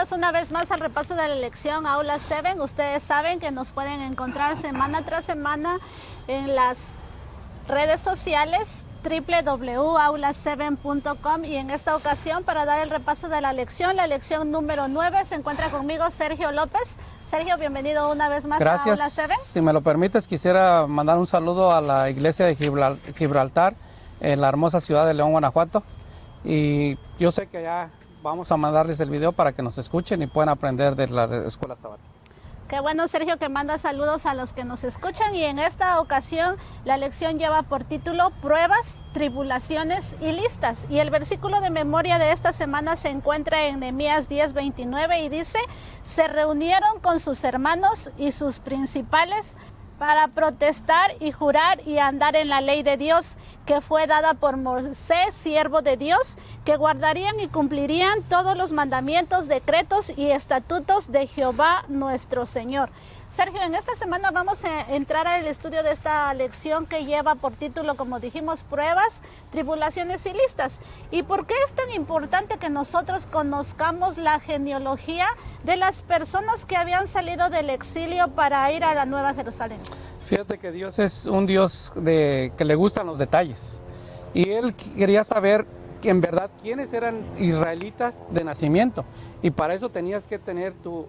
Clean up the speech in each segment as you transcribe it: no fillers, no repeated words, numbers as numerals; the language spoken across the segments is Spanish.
Bienvenidos una vez más al repaso de la lección Aula 7. Ustedes saben que nos pueden encontrar semana tras semana en las redes sociales www.aula7.com, y en esta ocasión, para dar el repaso de la lección número 9, se encuentra conmigo Sergio López. Sergio, bienvenido una vez más. Gracias. A Aula 7. Si me lo permites, quisiera mandar un saludo a la iglesia de Gibraltar en la hermosa ciudad de León, Guanajuato. Y yo sé que ya vamos a mandarles el video para que nos escuchen y puedan aprender de la escuela sabática. Qué bueno, Sergio, que manda saludos a los que nos escuchan, y en esta ocasión la lección lleva por título Pruebas, Tribulaciones y Listas. Y el versículo de memoria de esta semana se encuentra en Nehemías 10:29 y dice: se reunieron con sus hermanos y sus principales para protestar y jurar y andar en la ley de Dios, que fue dada por Moisés, siervo de Dios, que guardarían y cumplirían todos los mandamientos, decretos y estatutos de Jehová nuestro Señor. Sergio, en esta semana vamos a entrar al estudio de esta lección que lleva por título, como dijimos, Pruebas, Tribulaciones y Listas. ¿Y por qué es tan importante que nosotros conozcamos la genealogía de las personas que habían salido del exilio para ir a la Nueva Jerusalén? Fíjate que Dios es un Dios que le gustan los detalles. Y Él quería saber que en verdad quiénes eran israelitas de nacimiento. Y para eso tenías que tener tu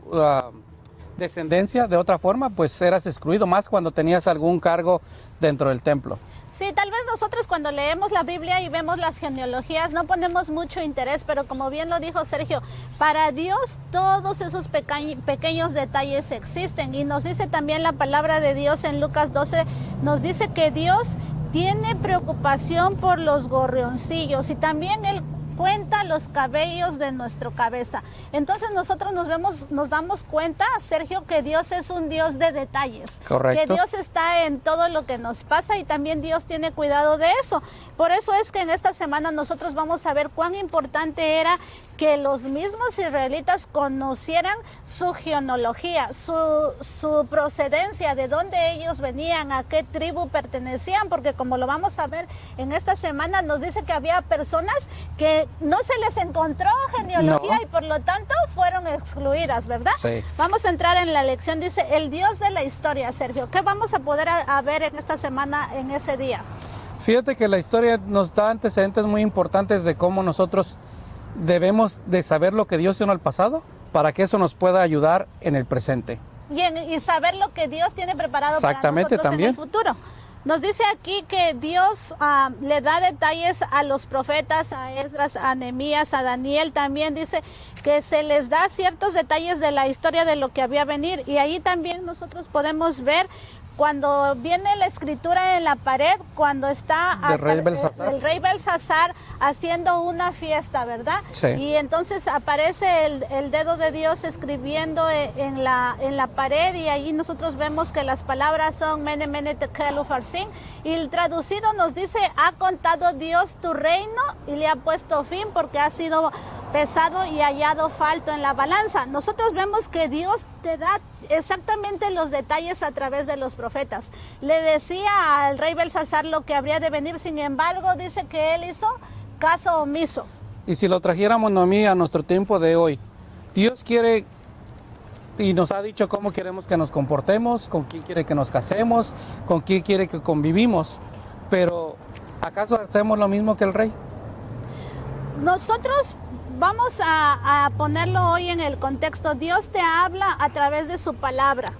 descendencia. De otra forma, pues eras excluido, más cuando tenías algún cargo dentro del templo. Sí, tal vez nosotros cuando leemos la Biblia y vemos las genealogías no ponemos mucho interés, pero como bien lo dijo Sergio, para Dios todos esos pequeños detalles existen. Y nos dice también la palabra de Dios en Lucas 12, nos dice que Dios tiene preocupación por los gorrioncillos, y también Él cuenta los cabellos de nuestra cabeza. Entonces nosotros nos damos cuenta, Sergio, que Dios es un Dios de detalles. Correcto. Que Dios está en todo lo que nos pasa, y también Dios tiene cuidado de eso. Por eso es que en esta semana nosotros vamos a ver cuán importante era que los mismos israelitas conocieran su genealogía, su procedencia, de dónde ellos venían, a qué tribu pertenecían, porque como lo vamos a ver en esta semana, nos dice que había personas que no se les encontró genealogía, no, y por lo tanto fueron excluidas, ¿verdad? Sí. Vamos a entrar en la lección. Dice, el Dios de la historia, Sergio. ¿Qué vamos a poder ver en esta semana, en ese día? Fíjate que la historia nos da antecedentes muy importantes de cómo nosotros debemos de saber lo que Dios hizo en el pasado para que eso nos pueda ayudar en el presente. Y saber lo que Dios tiene preparado para nosotros también en el futuro. Nos dice aquí que Dios le da detalles a los profetas, a Esdras, a Nehemías, a Daniel. También dice que se les da ciertos detalles de la historia de lo que había venir. Y ahí también nosotros podemos ver cuando viene la escritura en la pared, cuando está el rey Belsasar haciendo una fiesta, ¿verdad? Sí. Y entonces aparece el dedo de Dios escribiendo en la pared, y ahí nosotros vemos que las palabras son Mene, Mene, Tekel, Ufarsin, y el traducido nos dice: ha contado Dios tu reino y le ha puesto fin, porque ha sido pesado y hallado falto en la balanza. Nosotros vemos que Dios te da exactamente los detalles a través de los profetas. Le decía al rey Belsasar lo que habría de venir, sin embargo dice que él hizo caso omiso. Y si lo trajéramos, Noemí, a nuestro tiempo de hoy, Dios quiere y nos ha dicho cómo queremos que nos comportemos, con quién quiere que nos casemos, con quién quiere que convivimos, pero ¿acaso hacemos lo mismo que el rey? Nosotros vamos a ponerlo hoy en el contexto. Dios te habla a través de su palabra.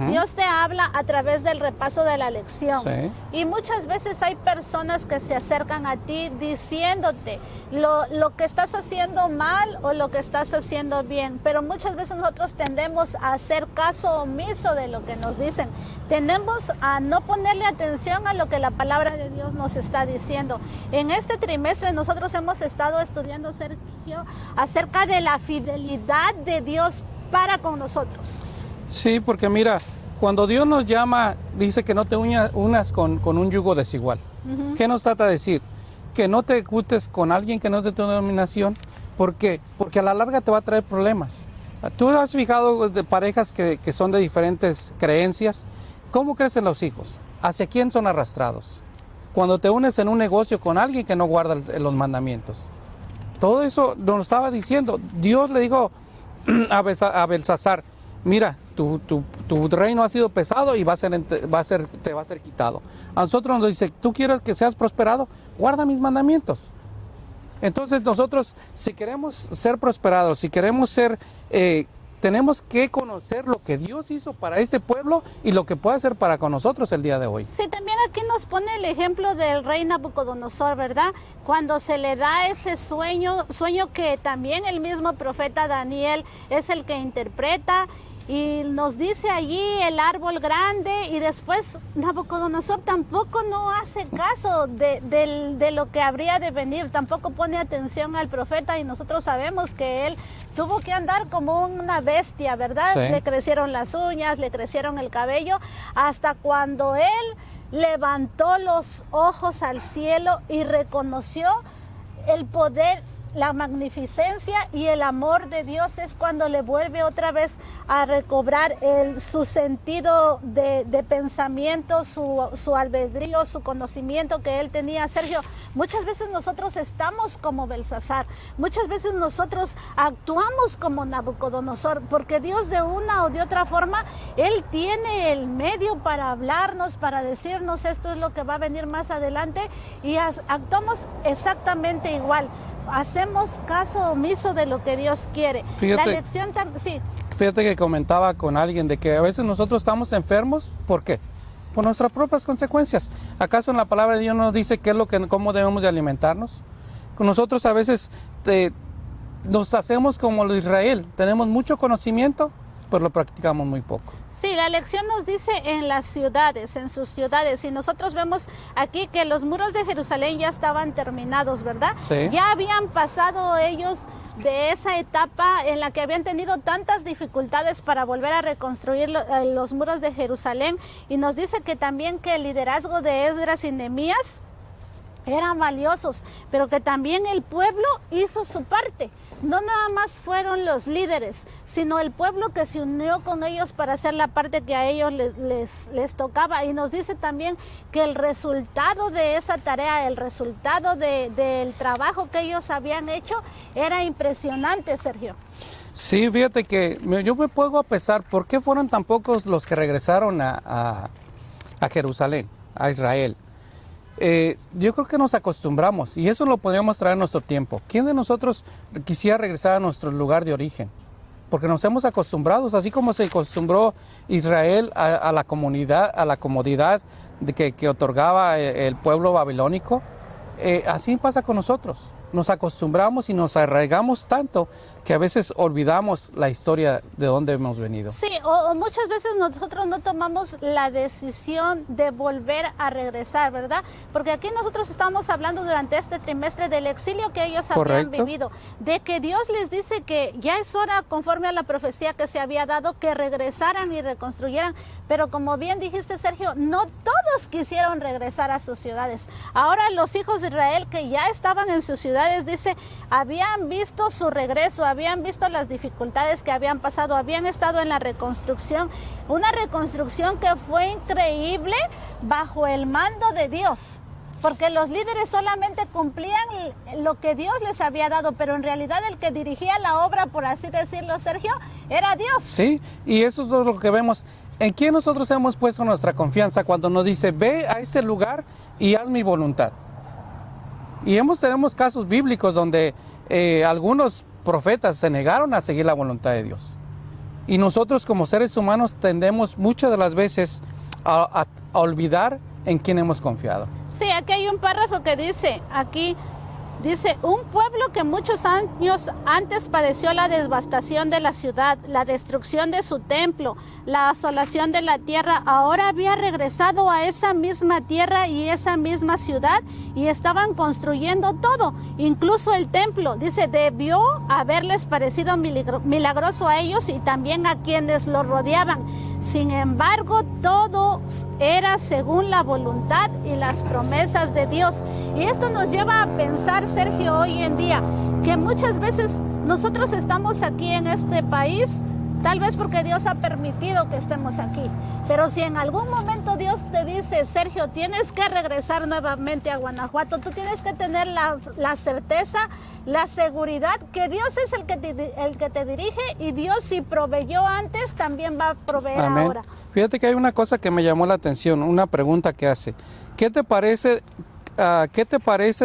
Dios te habla a través del repaso de la lección. Sí. Y muchas veces hay personas que se acercan a ti diciéndote lo que estás haciendo mal o lo que estás haciendo bien. Pero muchas veces nosotros tendemos a hacer caso omiso de lo que nos dicen. Tendemos a no ponerle atención a lo que la palabra de Dios nos está diciendo. En este trimestre nosotros hemos estado estudiando, Sergio, acerca de la fidelidad de Dios para con nosotros. Sí, porque mira, cuando Dios nos llama, dice que no te unas con un yugo desigual. ¿Qué nos trata de decir? Que no te juntes con alguien que no es de tu denominación. ¿Por qué? Porque a la larga te va a traer problemas. ¿Tú has fijado de parejas que son de diferentes creencias? ¿Cómo crecen los hijos? ¿Hacia quién son arrastrados? Cuando te unes en un negocio con alguien que no guarda los mandamientos. Todo eso nos estaba diciendo. Dios le dijo, a Belsasar, mira, tu reino ha sido pesado y te va a ser quitado. A nosotros nos dice, tú quieres que seas prosperado, guarda mis mandamientos. Entonces nosotros, si queremos ser prosperados, si queremos ser, tenemos que conocer lo que Dios hizo para este pueblo y lo que puede hacer para con nosotros el día de hoy. Sí, también aquí nos pone el ejemplo del rey Nabucodonosor, ¿verdad? Cuando se le da ese sueño que también el mismo profeta Daniel es el que interpreta. Y nos dice allí el árbol grande y después Nabucodonosor tampoco no hace caso de lo que habría de venir, tampoco pone atención al profeta y nosotros sabemos que él tuvo que andar como una bestia, ¿verdad? Sí. Le crecieron las uñas, le crecieron el cabello, hasta cuando él levantó los ojos al cielo y reconoció el poder, la magnificencia y el amor de Dios, es cuando le vuelve otra vez a recobrar su sentido de pensamiento, su albedrío, su conocimiento que él tenía. Sergio, muchas veces nosotros estamos como Belsasar, muchas veces nosotros actuamos como Nabucodonosor, porque Dios de una o de otra forma, Él tiene el medio para hablarnos, para decirnos esto es lo que va a venir más adelante y actuamos exactamente igual. Hacemos caso omiso de lo que Dios quiere. Fíjate, la lección sí. Fíjate que comentaba con alguien de que a veces nosotros estamos enfermos, ¿por qué? Por nuestras propias consecuencias. ¿Acaso en la palabra de Dios nos dice cómo debemos de alimentarnos? Nosotros a veces nos hacemos como lo de Israel, tenemos mucho conocimiento, pero lo practicamos muy poco. Sí, la lección nos dice en las ciudades, en sus ciudades, y nosotros vemos aquí que los muros de Jerusalén ya estaban terminados, ¿verdad? Sí. Ya habían pasado ellos de esa etapa en la que habían tenido tantas dificultades para volver a reconstruir los muros de Jerusalén, y nos dice que también que el liderazgo de Esdras y Nehemías eran valiosos, pero que también el pueblo hizo su parte. No nada más fueron los líderes, sino el pueblo que se unió con ellos para hacer la parte que a ellos les tocaba. Y nos dice también que el resultado de esa tarea, el resultado del trabajo que ellos habían hecho, era impresionante, Sergio. Sí, fíjate que yo me puedo pesar, ¿por qué fueron tan pocos los que regresaron a Jerusalén, a Israel? Yo creo que nos acostumbramos y eso lo podríamos traer en nuestro tiempo. ¿Quién de nosotros quisiera regresar a nuestro lugar de origen? Porque nos hemos acostumbrado, así como se acostumbró Israel a la comunidad, a la comodidad que otorgaba el pueblo babilónico, así pasa con nosotros. Nos acostumbramos y nos arraigamos tanto que a veces olvidamos la historia de dónde hemos venido. Sí, o muchas veces nosotros no tomamos la decisión de volver a regresar, ¿verdad? Porque aquí nosotros estamos hablando durante este trimestre del exilio que ellos habían vivido, de que Dios les dice que ya es hora, conforme a la profecía que se había dado, que regresaran y reconstruyeran, pero como bien dijiste, Sergio, no todos quisieron regresar a sus ciudades. Ahora los hijos de Israel que ya estaban en sus ciudades, dice, habían visto su regreso, habían visto las dificultades que habían pasado, habían estado en la reconstrucción, una reconstrucción que fue increíble bajo el mando de Dios, porque los líderes solamente cumplían lo que Dios les había dado, pero en realidad el que dirigía la obra, por así decirlo, Sergio, era Dios. Sí, y eso es lo que vemos. ¿En quién nosotros hemos puesto nuestra confianza cuando nos dice, ve a ese lugar y haz mi voluntad? Y tenemos casos bíblicos donde algunos profetas se negaron a seguir la voluntad de Dios. Y nosotros como seres humanos tendemos muchas de las veces a olvidar en quién hemos confiado. Sí, aquí hay un párrafo que dice, dice, un pueblo que muchos años antes padeció la devastación de la ciudad, la destrucción de su templo, la asolación de la tierra, ahora había regresado a esa misma tierra y esa misma ciudad y estaban construyendo todo, incluso el templo. Dice, debió haberles parecido milagroso a ellos y también a quienes los rodeaban. Sin embargo, todo era según la voluntad y las promesas de Dios. Y esto nos lleva a pensar, Sergio, hoy en día, que muchas veces nosotros estamos aquí en este país, tal vez porque Dios ha permitido que estemos aquí. Pero si en algún momento Dios te dice, dice, Sergio, tienes que regresar nuevamente a Guanajuato, tú tienes que tener la certeza, la seguridad que Dios es el que te dirige, y Dios, si proveyó antes, también va a proveer Amén. ahora. Fíjate que hay una cosa que me llamó la atención, una pregunta que hace. ¿Qué te parece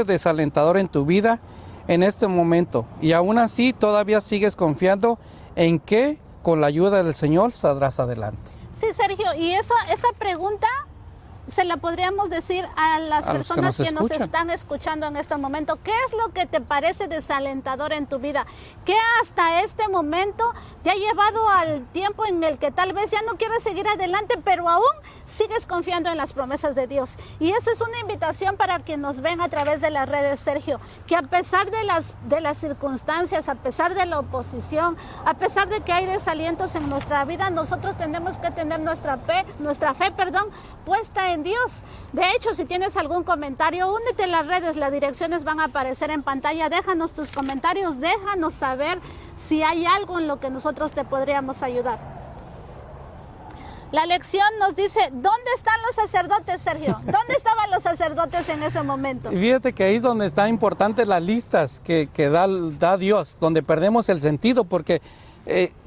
desalentador en tu vida en este momento? Y aún así todavía sigues confiando en que con la ayuda del Señor saldrás adelante. Sí, Sergio, y esa pregunta se la podríamos decir a las personas que nos están escuchando en este momento. ¿Qué es lo que te parece desalentador en tu vida? ¿Qué hasta este momento te ha llevado al tiempo en el que tal vez ya no quieres seguir adelante, pero aún sigues confiando en las promesas de Dios? Y eso es una invitación para quienes nos ven a través de las redes, Sergio, que a pesar de las circunstancias, a pesar de la oposición, a pesar de que hay desalientos en nuestra vida, nosotros tenemos que tener nuestra fe, puesta en Dios. De hecho, si tienes algún comentario, únete a las redes, las direcciones van a aparecer en pantalla. Déjanos tus comentarios, déjanos saber si hay algo en lo que nosotros te podríamos ayudar. La lección nos dice, ¿dónde están los sacerdotes, Sergio? ¿Dónde estaban los sacerdotes en ese momento? Fíjate que ahí es donde están importantes las listas que da Dios, donde perdemos el sentido, porque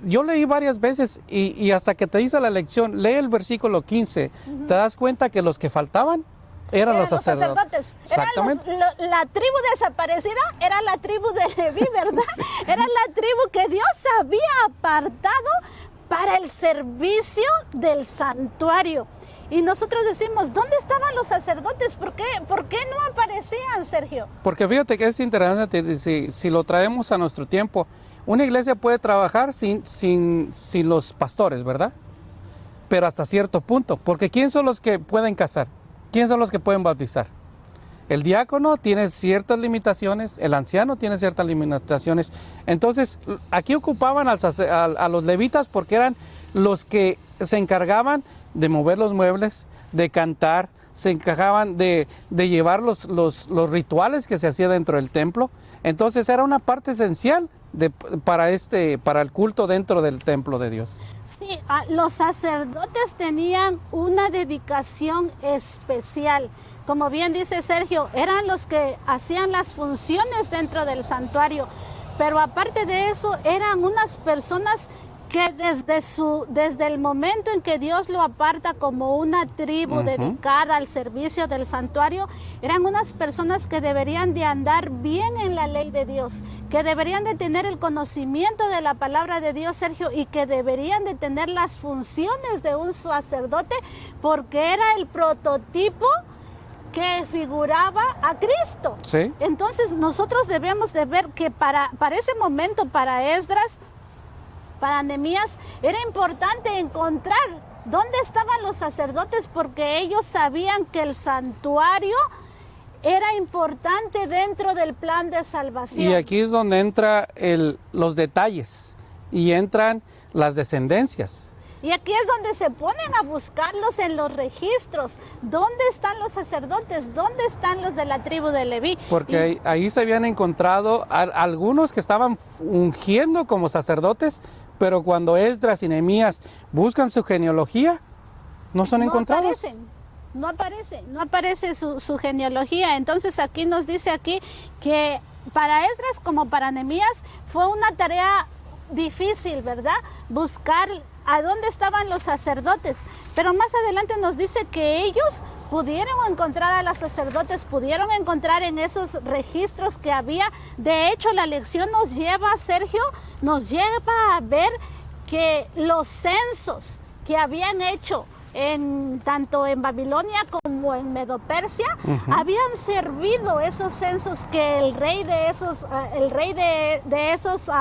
yo leí varias veces y hasta que te dice la lección, lee el versículo 15, te das cuenta que los que faltaban eran los sacerdotes. Exactamente. La tribu desaparecida era la tribu de Leví, ¿verdad? Era la tribu que Dios había apartado para el servicio del santuario. Y nosotros decimos, ¿dónde estaban los sacerdotes? ¿Por qué no aparecían, Sergio? Porque fíjate que es interesante, si lo traemos a nuestro tiempo, una iglesia puede trabajar sin los pastores, ¿verdad? Pero hasta cierto punto, porque ¿quién son los que pueden casar? ¿Quién son los que pueden bautizar? El diácono tiene ciertas limitaciones, el anciano tiene ciertas limitaciones. Entonces, aquí ocupaban a los levitas porque eran los que se encargaban de mover los muebles, de cantar, se encargaban de llevar los rituales que se hacían dentro del templo. Entonces, era una parte esencial para el culto dentro del templo de Dios. Sí, los sacerdotes tenían una dedicación especial. Como bien dice Sergio, eran los que hacían las funciones dentro del santuario, pero aparte de eso, eran unas personas que desde el momento en que Dios lo aparta como una tribu dedicada al servicio del santuario, eran unas personas que deberían de andar bien en la ley de Dios, que deberían de tener el conocimiento de la palabra de Dios, Sergio, y que deberían de tener las funciones de un sacerdote, porque era el prototipo que figuraba a Cristo. ¿Sí? Entonces nosotros debemos de ver que para ese momento, para Esdras, para Nehemías, era importante encontrar dónde estaban los sacerdotes, porque ellos sabían que el santuario era importante dentro del plan de salvación. Y aquí es donde entran los detalles y entran las descendencias. Y aquí es donde se ponen a buscarlos en los registros. ¿Dónde están los sacerdotes? ¿Dónde están los de la tribu de Leví? Porque ahí se habían encontrado algunos que estaban ungiendo como sacerdotes, pero cuando Esdras y Nehemías buscan su genealogía, no son encontrados. No aparece su genealogía. Entonces aquí nos dice que para Esdras como para Nehemías fue una tarea difícil, ¿verdad? Buscar a dónde estaban los sacerdotes, pero más adelante nos dice que ellos pudieron encontrar a los sacerdotes, pudieron encontrar en esos registros que había. De hecho, la lección nos lleva, Sergio, nos lleva a ver que los censos que habían hecho tanto en Babilonia como en Medo-Persia, habían servido esos censos que el rey de esos,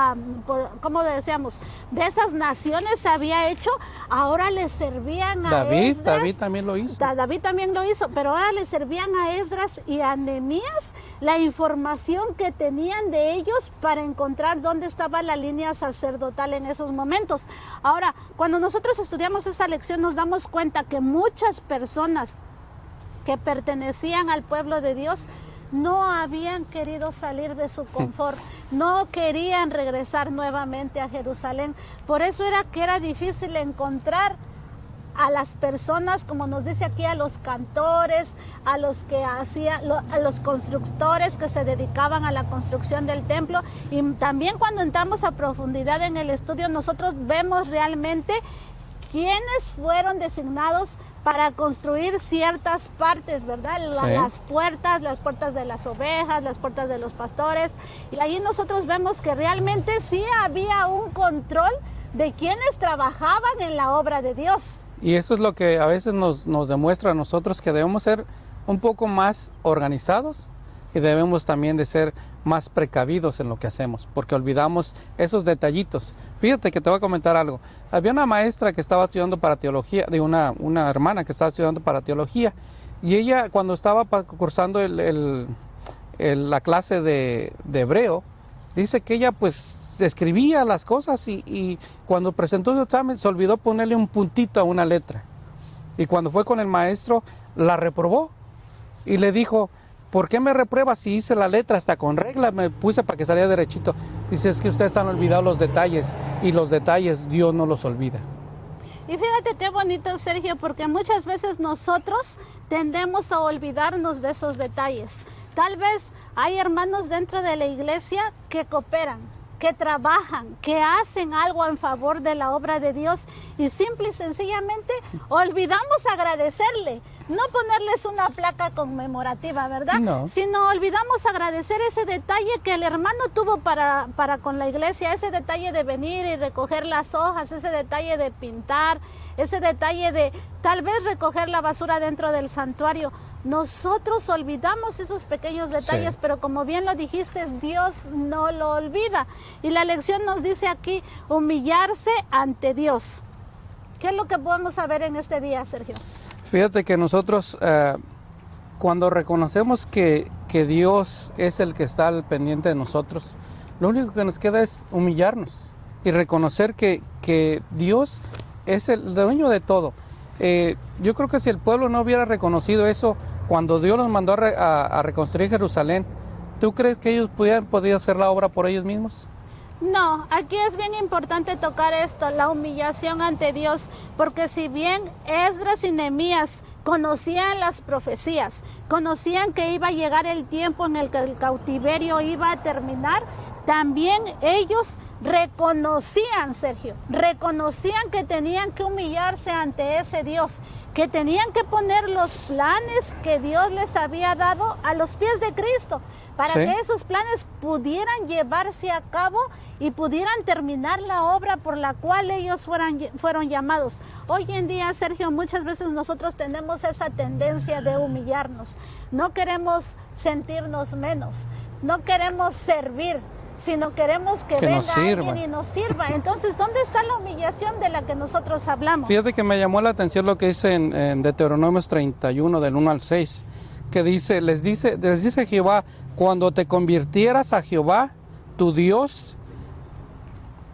¿cómo decíamos? De esas naciones había hecho, ahora les servían a Esdras. David también lo hizo. David también lo hizo, pero ahora les servían a Esdras y a Nehemías la información que tenían de ellos para encontrar dónde estaba la línea sacerdotal en esos momentos. Ahora, cuando nosotros estudiamos esa lección, nos damos cuenta que muchas personas que pertenecían al pueblo de Dios no habían querido salir de su confort, no querían regresar nuevamente a Jerusalén. Por eso era que era difícil encontrar a las personas, como nos dice aquí, a los cantores, a los que a los constructores que se dedicaban a la construcción del templo. Y también cuando entramos a profundidad en el estudio, nosotros vemos realmente quiénes fueron designados para construir ciertas partes, ¿verdad? Las puertas de las ovejas, las puertas de los pastores. Y ahí nosotros vemos que realmente sí había un control de quienes trabajaban en la obra de Dios. Y eso es lo que a veces nos demuestra a nosotros, que debemos ser un poco más organizados y debemos también de ser más precavidos en lo que hacemos, porque olvidamos esos detallitos. Fíjate que te voy a comentar algo. Había una maestra que estaba estudiando para teología, de una hermana que estaba estudiando para teología, y ella cuando estaba cursando la clase de hebreo, dice que ella pues escribía las cosas y cuando presentó su examen se olvidó ponerle un puntito a una letra. Y cuando fue con el maestro, la reprobó y le dijo: ¿por qué me repruebas si hice la letra hasta con regla? Me puse para que saliera derechito. Dice: es que ustedes han olvidado los detalles, y los detalles Dios no los olvida. Y fíjate qué bonito, Sergio, porque muchas veces nosotros tendemos a olvidarnos de esos detalles. Tal vez hay hermanos dentro de la iglesia que cooperan, que trabajan, que hacen algo en favor de la obra de Dios, y simple y sencillamente olvidamos agradecerle. No ponerles una placa conmemorativa, ¿verdad? No. Sino olvidamos agradecer ese detalle que el hermano tuvo para con la iglesia, ese detalle de venir y recoger las hojas, ese detalle de pintar, ese detalle de tal vez recoger la basura dentro del santuario. Nosotros olvidamos esos pequeños detalles, pero como bien lo dijiste, Dios no lo olvida. Y la lección nos dice aquí, humillarse ante Dios. ¿Qué es lo que podemos saber en este día, Sergio? Fíjate que nosotros cuando reconocemos que Dios es el que está al pendiente de nosotros, lo único que nos queda es humillarnos y reconocer que Dios es el dueño de todo. Yo creo que si el pueblo no hubiera reconocido eso cuando Dios los mandó a reconstruir Jerusalén, ¿tú crees que ellos hubieran podido hacer la obra por ellos mismos? No, aquí es bien importante tocar esto, la humillación ante Dios, porque si bien Esdras y Nehemías conocían las profecías, conocían que iba a llegar el tiempo en el que el cautiverio iba a terminar, también ellos reconocían, Sergio, reconocían que tenían que humillarse ante ese Dios, que tenían que poner los planes que Dios les había dado a los pies de Cristo, para que esos planes pudieran llevarse a cabo y pudieran terminar la obra por la cual ellos fueron llamados. Hoy en día, Sergio, muchas veces nosotros tenemos esa tendencia de humillarnos. No queremos sentirnos menos, no queremos servir, sino queremos que venga alguien y nos sirva. Entonces, ¿dónde está la humillación de la que nosotros hablamos? Fíjate que me llamó la atención lo que dice en Deuteronomios 31, del 1 al 6, que dice, les dice Jehová: cuando te convirtieras a Jehová, tu Dios,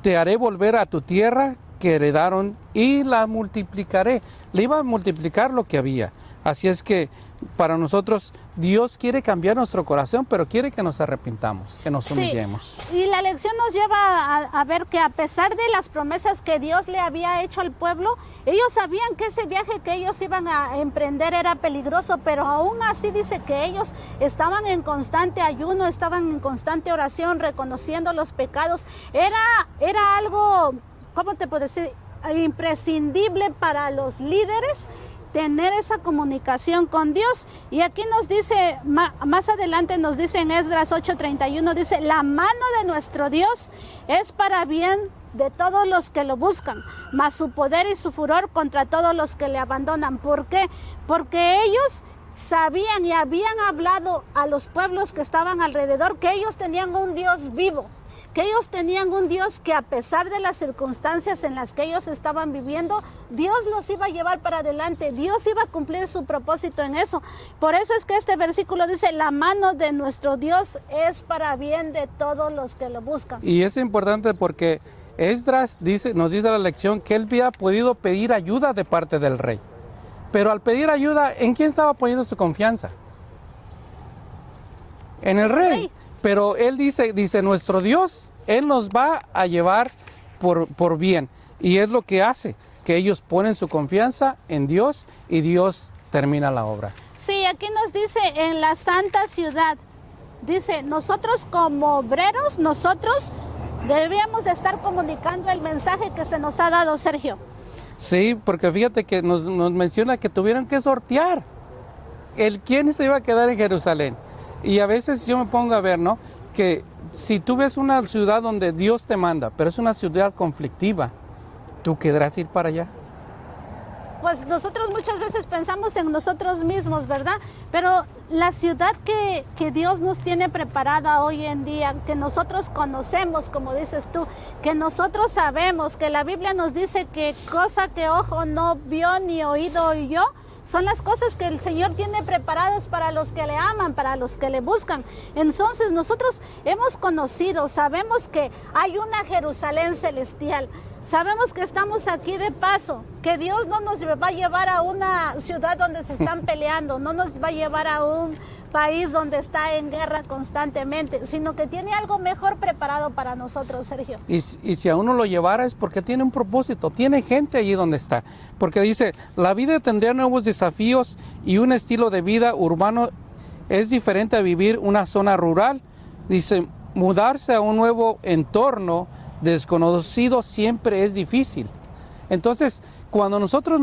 te haré volver a tu tierra que heredaron y la multiplicaré. Le iba a multiplicar lo que había. Así es que para nosotros Dios quiere cambiar nuestro corazón, pero quiere que nos arrepintamos, que nos humillemos. Y la lección nos lleva a ver que a pesar de las promesas que Dios le había hecho al pueblo, ellos sabían que ese viaje que ellos iban a emprender era peligroso, pero aún así dice que ellos estaban en constante ayuno, estaban en constante oración, reconociendo los pecados. Era algo, ¿cómo te puedo decir?, imprescindible para los líderes tener esa comunicación con Dios. Y aquí nos dice, más adelante nos dice en Esdras 8:31, dice: la mano de nuestro Dios es para bien de todos los que lo buscan, mas su poder y su furor contra todos los que le abandonan. ¿Por qué? Porque ellos sabían y habían hablado a los pueblos que estaban alrededor que ellos tenían un Dios vivo, que ellos tenían un Dios que, a pesar de las circunstancias en las que ellos estaban viviendo, Dios los iba a llevar para adelante, Dios iba a cumplir su propósito en eso. Por eso es que este versículo dice: la mano de nuestro Dios es para bien de todos los que lo buscan. Y es importante porque Esdras nos dice la lección que él había podido pedir ayuda de parte del rey, pero al pedir ayuda, ¿en quién estaba poniendo su confianza? En el rey. Pero él dice, nuestro Dios, Él nos va a llevar por bien. Y es lo que hace, que ellos ponen su confianza en Dios y Dios termina la obra. Sí, aquí nos dice en la santa ciudad, dice, nosotros como obreros, nosotros deberíamos de estar comunicando el mensaje que se nos ha dado, Sergio. Sí, porque fíjate que nos menciona que tuvieron que sortear quién se iba a quedar en Jerusalén. Y a veces yo me pongo a ver, ¿no? Que si tú ves una ciudad donde Dios te manda, pero es una ciudad conflictiva, ¿tú querrás ir para allá? Pues nosotros muchas veces pensamos en nosotros mismos, ¿verdad? Pero la ciudad que Dios nos tiene preparada hoy en día, que nosotros conocemos, como dices tú, que nosotros sabemos, que la Biblia nos dice que cosa que ojo no vio ni oído oyó, son las cosas que el Señor tiene preparadas para los que le aman, para los que le buscan. Entonces nosotros hemos conocido, sabemos que hay una Jerusalén celestial. Sabemos que estamos aquí de paso, que Dios no nos va a llevar a una ciudad donde se están peleando, no nos va a llevar a un país donde está en guerra constantemente, sino que tiene algo mejor preparado para nosotros, Sergio. Y si a uno lo llevara es porque tiene un propósito, tiene gente allí donde está. Porque dice, la vida tendría nuevos desafíos y un estilo de vida urbano es diferente a vivir una zona rural. Dice, mudarse a un nuevo entorno desconocido siempre es difícil. Entonces, cuando nosotros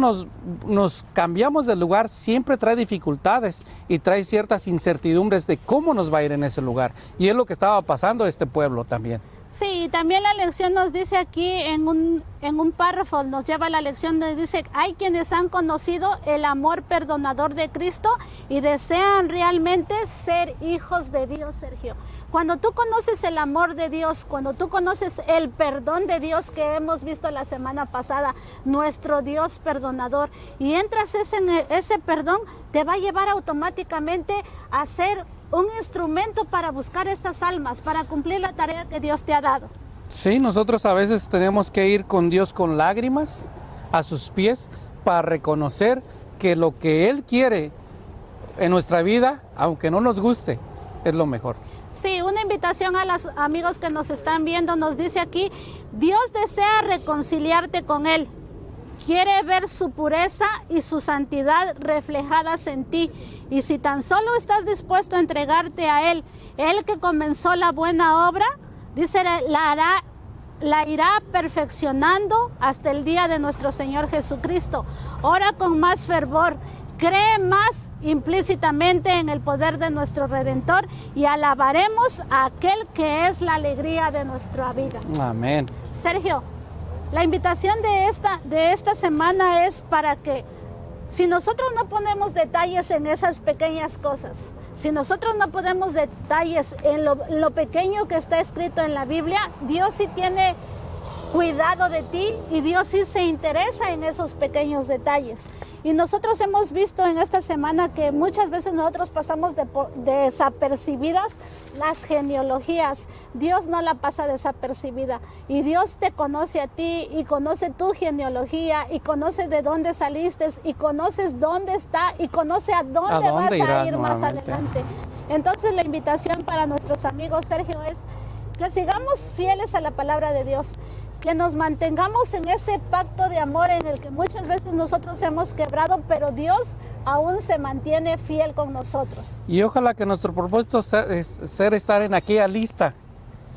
nos cambiamos de lugar, siempre trae dificultades y trae ciertas incertidumbres de cómo nos va a ir en ese lugar. Y es lo que estaba pasando a este pueblo también. Sí, también la lección nos dice aquí en un párrafo, nos lleva a la lección donde dice, hay quienes han conocido el amor perdonador de Cristo y desean realmente ser hijos de Dios, Sergio. Cuando tú conoces el amor de Dios, cuando tú conoces el perdón de Dios que hemos visto la semana pasada, nuestro Dios perdonador, y entras en ese perdón, te va a llevar automáticamente a ser un instrumento para buscar esas almas, para cumplir la tarea que Dios te ha dado. Sí, nosotros a veces tenemos que ir con Dios con lágrimas a sus pies para reconocer que lo que Él quiere en nuestra vida, aunque no nos guste, es lo mejor. Sí, una invitación a los amigos que nos están viendo, nos dice aquí, Dios desea reconciliarte con Él. Quiere ver su pureza y su santidad reflejadas en ti. Y si tan solo estás dispuesto a entregarte a Él, Él que comenzó la buena obra, dice, la irá perfeccionando hasta el día de nuestro Señor Jesucristo. Ora con más fervor, cree más implícitamente en el poder de nuestro Redentor y alabaremos a aquel que es la alegría de nuestra vida. Amén. Sergio, la invitación de esta semana es para que si nosotros no ponemos detalles en esas pequeñas cosas, si nosotros no ponemos detalles en lo pequeño que está escrito en la Biblia, Dios sí tiene cuidado de ti y Dios sí se interesa en esos pequeños detalles. Y nosotros hemos visto en esta semana que muchas veces nosotros pasamos desapercibidas las genealogías. Dios no la pasa desapercibida y Dios te conoce a ti y conoce tu genealogía y conoce de dónde saliste y conoces dónde está y conoce a dónde vas a ir más adelante. Entonces la invitación para nuestros amigos, Sergio, es que sigamos fieles a la palabra de Dios, que nos mantengamos en ese pacto de amor en el que muchas veces nosotros hemos quebrado, pero Dios aún se mantiene fiel con nosotros. Y ojalá que nuestro propósito sea estar en aquella lista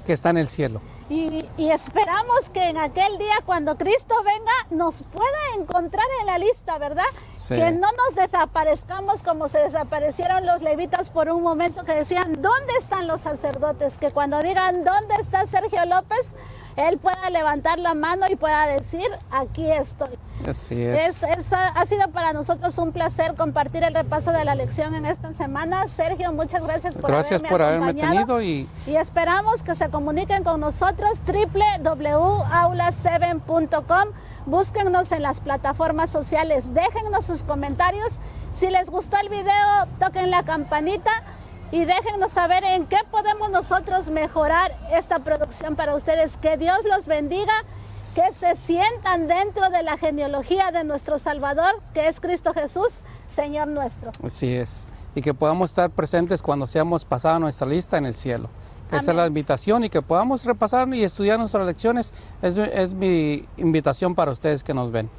que está en el cielo. Y esperamos que en aquel día, cuando Cristo venga, nos pueda encontrar en la lista, ¿verdad? Sí. Que no nos desaparezcamos como se desaparecieron los levitas por un momento, que decían, ¿dónde están los sacerdotes? Que cuando digan, ¿dónde está Sergio López?, él pueda levantar la mano y pueda decir, aquí estoy. Así es. Ha sido para nosotros un placer compartir el repaso de la lección en esta semana. Sergio, muchas gracias por haberme tenido y esperamos que se comuniquen con nosotros, www.aula7.com. Búsquennos en las plataformas sociales, déjennos sus comentarios. Si les gustó el video, toquen la campanita y déjennos saber en qué podemos nosotros mejorar esta producción para ustedes. Que Dios los bendiga, que se sientan dentro de la genealogía de nuestro Salvador, que es Cristo Jesús, Señor nuestro. Así es, y que podamos estar presentes cuando seamos pasada nuestra lista en el cielo. Que esa es la invitación y que podamos repasar y estudiar nuestras lecciones. Es mi invitación para ustedes que nos ven.